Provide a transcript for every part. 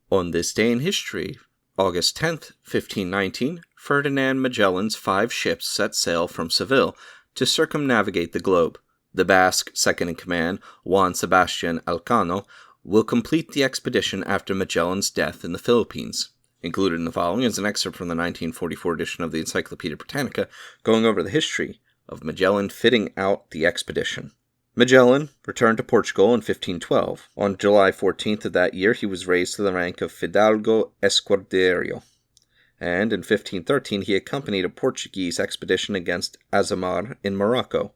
On this day in history, August 10th, 1519, Ferdinand Magellan's 5 ships set sail from Seville to circumnavigate the globe. The Basque second-in-command, Juan Sebastián Elcano, will complete the expedition after Magellan's death in the Philippines. Included in the following is an excerpt from the 1944 edition of the Encyclopedia Britannica, going over the history of Magellan fitting out the expedition. Magellan returned to Portugal in 1512. On July 14th of that year, he was raised to the rank of Fidalgo Escuadrero. And in 1513, he accompanied a Portuguese expedition against Azamar in Morocco.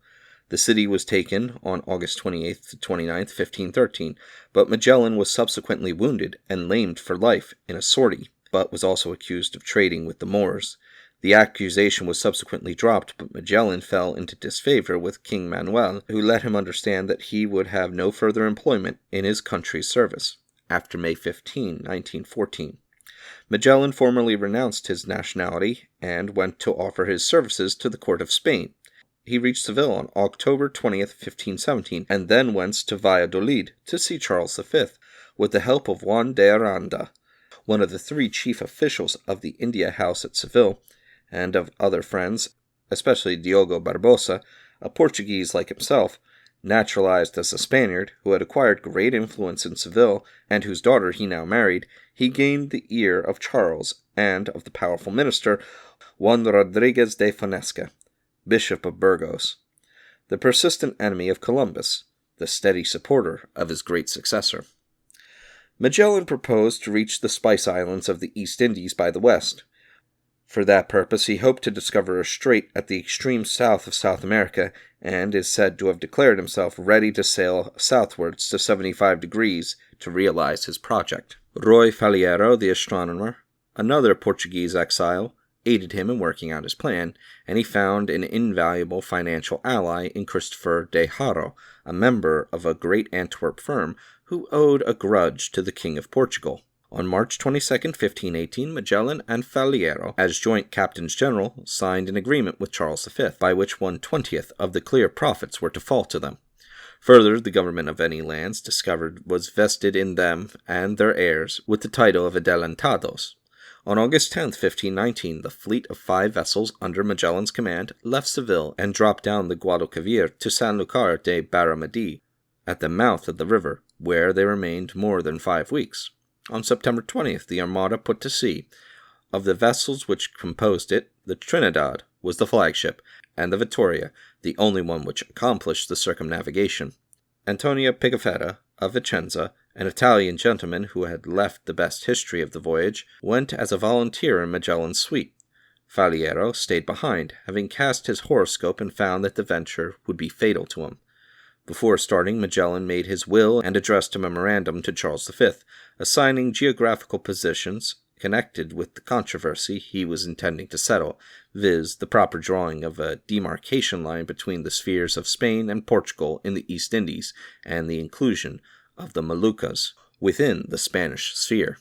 The city was taken on August 28th to 29th, 1513, but Magellan was subsequently wounded and lamed for life in a sortie, but was also accused of trading with the Moors. The accusation was subsequently dropped, but Magellan fell into disfavor with King Manuel, who let him understand that he would have no further employment in his country's service after May 15, 1914. Magellan formally renounced his nationality and went to offer his services to the court of Spain. He reached Seville on October 20th, 1517, and then went to Valladolid to see Charles V, with the help of Juan de Aranda, one of the 3 chief officials of the India House at Seville, and of other friends, especially Diogo Barbosa, a Portuguese like himself, naturalized as a Spaniard, who had acquired great influence in Seville, and whose daughter he now married. He gained the ear of Charles, and of the powerful minister, Juan Rodriguez de Fonseca, Bishop of Burgos, the persistent enemy of Columbus, the steady supporter of his great successor. Magellan proposed to reach the Spice Islands of the East Indies by the west. For that purpose, he hoped to discover a strait at the extreme south of South America, and is said to have declared himself ready to sail southwards to 75 degrees to realize his project. Roy Faliero, the astronomer, another Portuguese exile, aided him in working out his plan, and he found an invaluable financial ally in Christopher de Haro, a member of a great Antwerp firm who owed a grudge to the King of Portugal. On March 22, 1518, Magellan and Faliero, as joint captains-general, signed an agreement with Charles V, by which 1/20th of the clear profits were to fall to them. Further, the government of any lands discovered was vested in them and their heirs with the title of adelantados. On August 10, 1519, the fleet of 5 vessels under Magellan's command left Seville and dropped down the Guadalquivir to Sanlúcar de Barramedi, at the mouth of the river, where they remained more than 5 weeks. On September 20th, the Armada put to sea. Of the vessels which composed it, the Trinidad was the flagship, and the Vittoria, the only one which accomplished the circumnavigation. Antonio Pigafetta, of Vicenza, an Italian gentleman who had left the best history of the voyage, went as a volunteer in Magellan's suite. Faliero stayed behind, having cast his horoscope and found that the venture would be fatal to him. Before starting, Magellan made his will and addressed a memorandum to Charles V, assigning geographical positions connected with the controversy he was intending to settle, viz., the proper drawing of a demarcation line between the spheres of Spain and Portugal in the East Indies, and the inclusion of the Moluccas within the Spanish sphere.